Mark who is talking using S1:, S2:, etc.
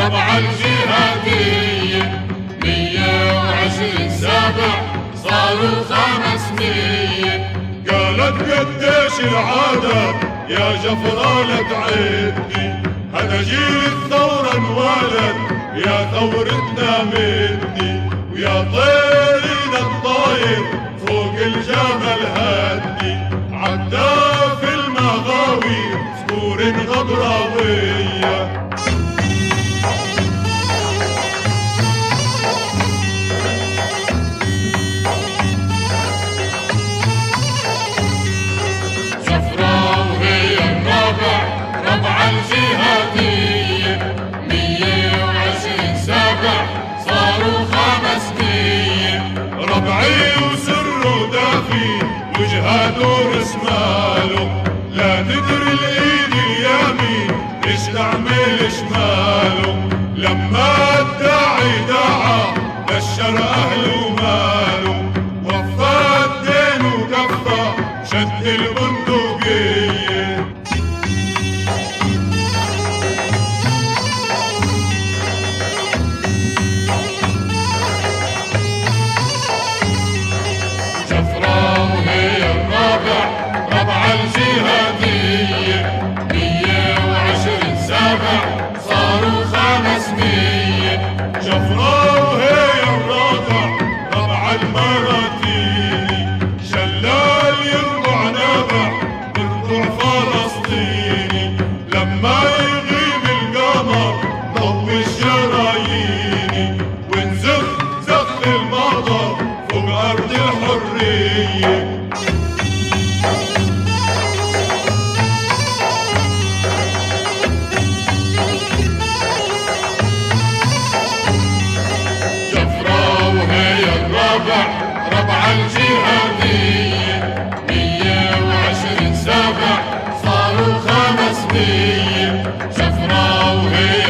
S1: ربع الجهادية 120 سابع صاروا 500.
S2: قالت قديش العادة يا جفرة لا تعدي، هذا جيل الثورة انولد يا ثورتنا مدي، ويا طيرنا الطاير فوق الجبل هدي، عدى في المغاوي صقور غبراوية.
S1: ربع الجهادية 120 سابع صاروا 500.
S2: ربعي وسره دافي وجهاده رسماله، لا تدري الايد اليمين ايش تعمل شماله، لما الداعي دعا بشر اهله وماله، وفى الدين وكفى شد البندقية.
S1: ربع الجهادية 120 سابع صاروا 500.
S2: جفرة وهي الرابع ربع المراتيني، شلال يربع نابع بربع فلسطيني، لما يغيب القمر ضوي الشراييني، ونزف زف المطر فوق أرض الحرية.
S1: ربع الجهادية 120 سابع صاروا 500. جفرة وهي